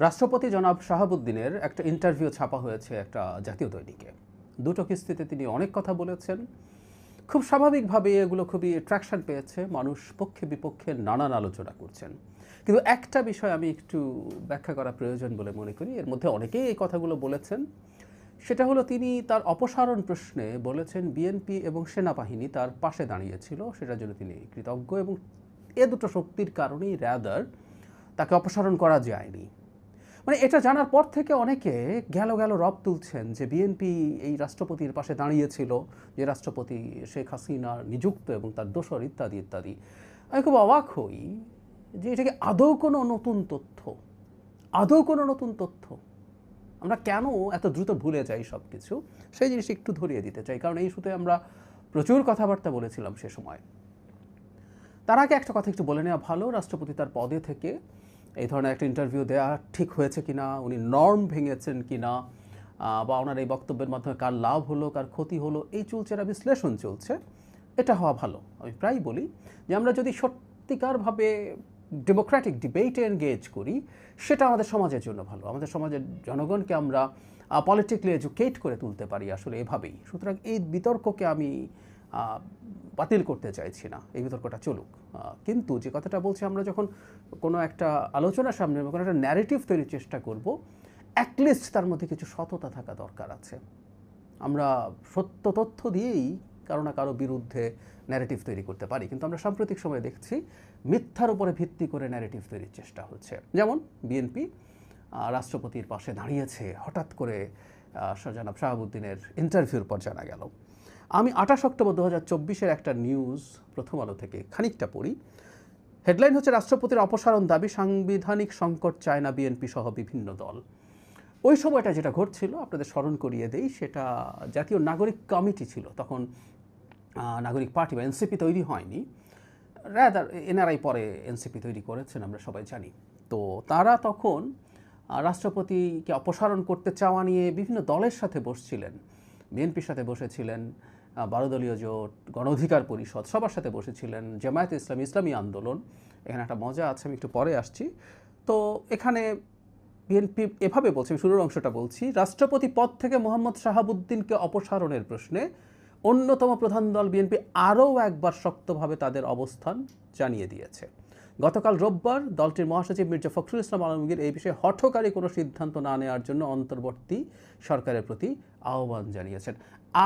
রাষ্ট্রপতি জনাব শাহাবুদ্দিনের একটা ইন্টারভিউ ছাপা হয়েছে একটা জাতীয় দৈনিকে। দুটো কিস্তিতে তিনি অনেক কথা বলেছেন। খুব স্বাভাবিকভাবে এগুলো খুবই ট্র্যাকশন পেয়েছে, মানুষ পক্ষে বিপক্ষে নানান আলোচনা করছেন। কিন্তু একটা বিষয় আমি একটু ব্যাখ্যা করা প্রয়োজন বলে মনে করি, এর মধ্যে অনেকেই এই কথাগুলো বলেছেন। সেটা হলো তিনি তার অপসারণ প্রশ্নে বলেছেন বিএনপি এবং সেনাবাহিনী তার পাশে দাঁড়িয়েছিল, সেটার জন্য তিনি কৃতজ্ঞ, এবং এ দুটো শক্তির কারণেই র্যাদার তাকে অপসারণ করা যায়নি। মানে এটা জানার পর থেকে অনেকে গেল গেল রব তুলছেন যে বিএনপি এই রাষ্ট্রপতির পাশে দাঁড়িয়েছিল, যে রাষ্ট্রপতি শেখ হাসিনার নিযুক্ত এবং তার দোসর ইত্যাদি ইত্যাদি। আমি খুব অবাক হই যে এটাকে আদৌ কোনো নতুন তথ্য, আদৌ কোনো নতুন তথ্য আমরা কেন এত দ্রুত ভুলে যাই সব কিছু, সেই জিনিস একটু ধরিয়ে দিতে চাই। কারণ এই ইস্যুতে আমরা প্রচুর কথাবার্তা বলেছিলাম সে সময়। তার আগে একটা কথা একটু বলে নেওয়া ভালো, রাষ্ট্রপতি তার পদে থেকে এই ধরনের একটা ইন্টারভিউ দেওয়া ঠিক হয়েছে কিনা, উনি নর্ম ভেঙেছেন কিনা, বা ওনার এই বক্তব্যের মাধ্যমে কার লাভ হলো কার ক্ষতি হলো, এই চুলচেরা বিশ্লেষণ চলছে, এটা হওয়া ভালো। আমি প্রায় বলি যে আমরা যদি সত্যিকারভাবে ডেমোক্রেটিক ডিবেটে এনগেজ করি, সেটা আমাদের সমাজের জন্য ভালো। আমাদের সমাজের জনগণকে আমরা পলিটিক্যালি এডুকেট করে তুলতে পারি আসলে এভাবেই। সুতরাং এই বিতর্ককে আমি বাতিল করতে চাইছি না, এই বিতর্কটা চলুক। কিন্তু যে কথাটা বলছি, আমরা যখন কোনো একটা আলোচনার সামনে কোনো একটা ন্যারেটিভ তৈরির চেষ্টা করব, অ্যাটলিস্ট তার মধ্যে কিছু সততা থাকা দরকার আছে। আমরা সত্য তথ্য দিয়েই কারো না কারো বিরুদ্ধে ন্যারেটিভ তৈরি করতে পারি, কিন্তু আমরা সাম্প্রতিক সময়ে দেখছি মিথ্যার উপরে ভিত্তি করে ন্যারেটিভ তৈরির চেষ্টা হচ্ছে। যেমন বিএনপি রাষ্ট্রপতির পাশে দাঁড়িয়েছে হঠাৎ করে জনাব শাহাবুদ্দিনের ইন্টারভিউর পর জানা গেল। আমি 28 অক্টোবর 2024 একটা নিউজ প্রথম আলো থেকে খানিকটা পড়ি। হেডলাইন হচ্ছে রাষ্ট্রপতির অপসারণ দাবি, সাংবিধানিক সংকট চায় না বিএনপি সহ বিভিন্ন দল। ওই সময়টা যেটা ঘটছিল আপনাদের স্মরণ করিয়ে দেই, সেটা জাতীয় নাগরিক কমিটি ছিল তখন, নাগরিক পার্টি বা এনসিপি তৈরি হয়নি, রাদার এনআরআই পরে এনসিপি তৈরি করেছেন আমরা সবাই জানি। তো তারা তখন রাষ্ট্রপতিকে অপসারণ করতে চাওয়া নিয়ে বিভিন্ন দলের সাথে বসছিলেন, বিএনপির সাথে বসেছিলেন, 12 দলীয় জোট, গণ অধিকার পরিষদ, সবার সাথে বসেছিলেন, জামায়াতে ইসলামী, ইসলামী আন্দোলন। এখানে একটা মজা আছে, আমি একটু পরে আসছি। তো এখানে বিএনপি এভাবে বলছে, শুরুর অংশটা বলছি, রাষ্ট্রপতি পদ থেকে মোহাম্মদ শাহাবুদ্দিনকে অপসারণের প্রশ্নে অন্যতম প্রধান দল বিএনপি আরও একবার শক্তভাবে তাদের অবস্থান জানিয়ে দিয়েছে। গতকাল রোববার দলটির মহাসচিব মির্জা ফখরুল ইসলাম আলমগীর এই বিষয়ে হঠকারী কোনো সিদ্ধান্ত না নেওয়ার জন্য অন্তর্বর্তী সরকারের প্রতি আহ্বান জানিয়েছেন।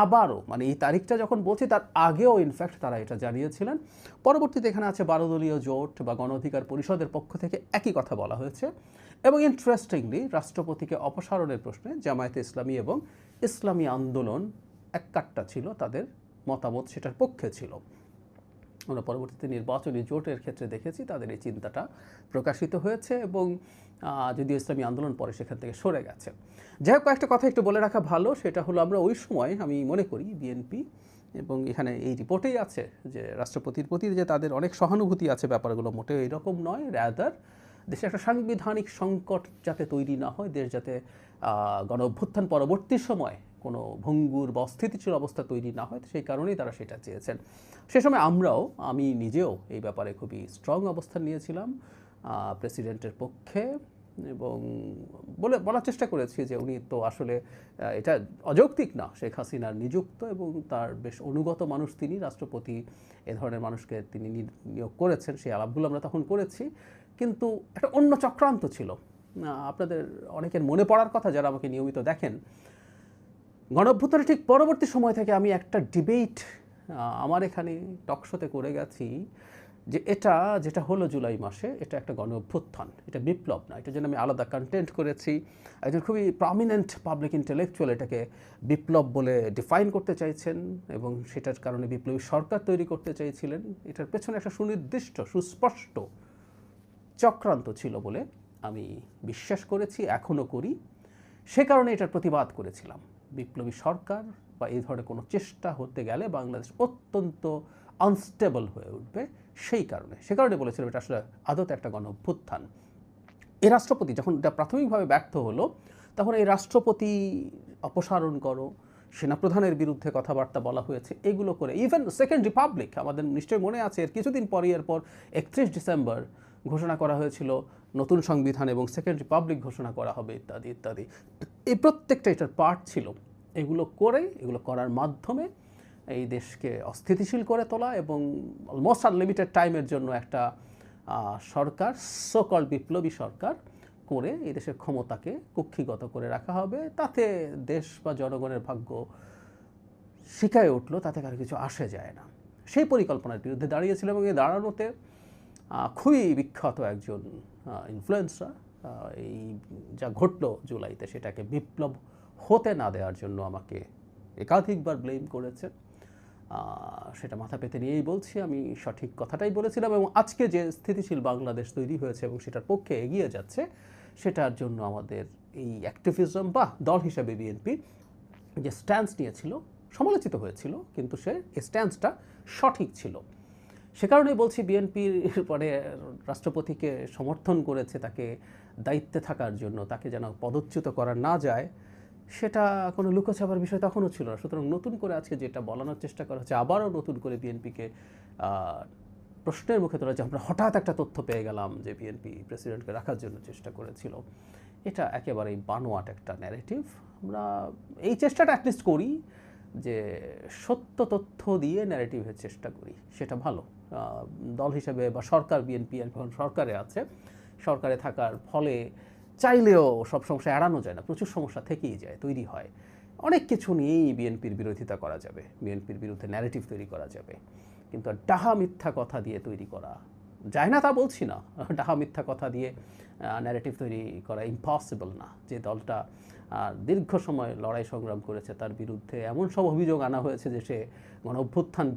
আবারও, মানে এই তারিখটা যখন বলছি তার আগেও ইনফ্যাক্ট তারা এটা জানিয়েছিলেন। পরবর্তীতে এখানে আছে 12 দলীয় জোট বা গণ অধিকার পরিষদের পক্ষ থেকে একই কথা বলা হয়েছে। এবং ইন্টারেস্টিংলি রাষ্ট্রপতিকে অপসারণের প্রশ্নে জামায়াতে ইসলামী এবং ইসলামী আন্দোলন এক কাট্টা ছিল, তাদের মতামত সেটার পক্ষে ছিল। আমরা পরবর্তীতে নির্বাচনী জোটের ক্ষেত্রে দেখেছি তাদের এই চিন্তাটা প্রকাশিত হয়েছে, এবং যদিও ইসলামী আন্দোলন পরে সেখান থেকে সরে গেছে। যাই হোক, কয়েকটা কথা একটু বলে রাখা ভালো, সেটা হলো আমরা ওই সময় আমি মনে করি বিএনপি, এবং এখানে এই রিপোর্টেই আছে যে রাষ্ট্রপতির প্রতি যে তাদের অনেক সহানুভূতি আছে, ব্যাপারগুলো মোটেও এরকম নয়। রাদার দেশে একটা সাংবিধানিক সংকট যাতে তৈরি না হয়, দেশ যাতে গণ অভ্যুত্থান পরবর্তী সময় কোনো ভঙ্গুর বা অস্থিতিশীল অবস্থা তৈরি না হয়, সেই কারণেই তারা সেটা চেয়েছেন। সে সময় আমি নিজেও এই ব্যাপারে খুবই স্ট্রং অবস্থান নিয়েছিলাম প্রেসিডেন্টের পক্ষে, এবং বলার চেষ্টা করেছি যে উনি তো আসলে এটা অযৌক্তিক না, শেখ হাসিনার নিযুক্ত এবং তার বেশ অনুগত মানুষ তিনি, রাষ্ট্রপতি এ ধরনের মানুষকে তিনি নিয়োগ করেছেন, সেই আলাপগুলো আমরা তখন করেছি। কিন্তু একটা অন্য চক্রান্ত ছিল, আপনাদের অনেকের মনে পড়ার কথা যারা আমাকে নিয়মিত দেখেন। গণঅভ্যুত্থানের ঠিক পরবর্তী সময় থেকে আমি একটা ডিবেট আমার এখানে টকশোতে করে গেছি যে এটা যেটা হলো জুলাই মাসে, এটা একটা গণঅভ্যুত্থান, এটা বিপ্লব না। এটার জন্য আমি আলাদা কন্টেন্ট করেছি। একজন খুবই প্রমিনেন্ট পাবলিক ইন্টেলেকচুয়াল এটাকে বিপ্লব বলে ডিফাইন করতে চাইছেন, এবং সেটার কারণে বিপ্লবী সরকার তৈরি করতে চাইছিলেন। এটার পেছনে একটা সুনির্দিষ্ট সুস্পষ্ট চক্রান্ত ছিল বলে আমি বিশ্বাস করেছি, এখনও করি। সে কারণে এটার প্রতিবাদ করেছিলাম। বিপ্লবী সরকার বা এই ধরনের কোনো চেষ্টা হতে গেলে বাংলাদেশ অত্যন্ত আনস্টেবল হয়ে উঠবে, সে কারণে বলেছিলাম এটা আসলে আদতে একটা গণ অভ্যুত্থান। এই রাষ্ট্রপতি যখন এটা প্রাথমিকভাবে ব্যর্থ হলো, তখন এই রাষ্ট্রপতি অপসারণ করো, সেনাপ্রধানের বিরুদ্ধে কথাবার্তা বলা হয়েছে, এগুলো করে ইভেন সেকেন্ড রিপাবলিক আমাদের নিশ্চয়ই মনে আছে, এর কিছুদিন পরই, এরপর 31 ডিসেম্বর ঘোষণা করা হয়েছিল নতুন সংবিধান এবং সেকেন্ড রিপাবলিক ঘোষণা করা হবে ইত্যাদি ইত্যাদি। এই প্রত্যেকটা এটার পার্ট ছিল। এগুলো করার মাধ্যমে এই দেশকে অস্থিতিশীল করে তোলা এবং অলমোস্ট আনলিমিটেড টাইমের জন্য একটা সরকার, সো কল্ড বিপ্লবী সরকার করে এই দেশের ক্ষমতাকে কুক্ষিগত করে রাখা হবে। তাতে দেশ বা জনগণের ভাগ্য শিকায় উঠলো, তাতে কারো কিছু আসে যায় না। সেই পরিকল্পনার বিরুদ্ধে দাঁড়িয়েছিল এবং এই দাঁড়ানোতে খুবই বিখ্যাত একজন ইনফ্লুয়েন্সার এই যা ঘটলো জুলাইতে সেটাকে বিপ্লব হতে না দেওয়ার জন্য আমাকে একাধিকবার ব্লেম করেছেন। সেটা মাথা পেতে নিয়েই বলছি, আমি সঠিক কথাটাই বলেছিলাম এবং আজকে যে স্থিতিশীল বাংলাদেশ তৈরি হয়েছে এবং সেটার পক্ষে এগিয়ে যাচ্ছে, সেটার জন্য আমাদের এই অ্যাক্টিভিজম বা দল হিসাবে বিএনপি যে স্ট্যান্স নিয়েছিল সমালোচিত হয়েছিল, কিন্তু সে স্ট্যান্সটা সঠিক ছিল। সে কারণেই বলছি বিএনপির পরে রাষ্ট্রপতিকে সমর্থন করেছে তাকে দায়িত্বে থাকার জন্য, তাকে যেন পদচ্যুত করা না যায়, সেটা কোনো লুকোছাপার বিষয় তখনও ছিল না। সুতরাং নতুন করে আজকে যেটা বলানোর চেষ্টা করা হচ্ছে, আবারও নতুন করে বিএনপিকে প্রশ্নের মুখে তোলা যে আমরা হঠাৎ একটা তথ্য পেয়ে গেলাম যে বিএনপি প্রেসিডেন্টকে রাখার জন্য চেষ্টা করেছিল, এটা একেবারেই বানোয়াট একটা ন্যারেটিভ। আমরা এই চেষ্টাটা অ্যাটলিস্ট করি যে সত্য তথ্য দিয়ে ন্যারেটিভের চেষ্টা করি, সেটা ভালো। দল হিসেবে বা সরকার, বিএনপি এখন সরকারে আছে, সরকারে থাকার ফলে চাইলেও সব সমস্যা এড়ানো যায় না, প্রচুর সমস্যা থেকেই যায়, তৈরি হয়। অনেক কিছু নিয়েই বিএনপির বিরোধিতা করা যাবে, বিএনপির বিরুদ্ধে ন্যারেটিভ তৈরি করা যাবে, কিন্তু ডাহা মিথ্যা কথা দিয়ে তৈরি করা যায় না তা বলছি না। ডাহা মিথ্যা কথা দিয়ে ন্যারেটিভ তৈরি করা ইম্পসিবল না। যে দলটা দীর্ঘ সময় লড়াই সংগ্রাম করেছে, তার বিরুদ্ধে এমন সব অভিযোগ আনা হয়েছে যে সে গণ অভ্যুত্থান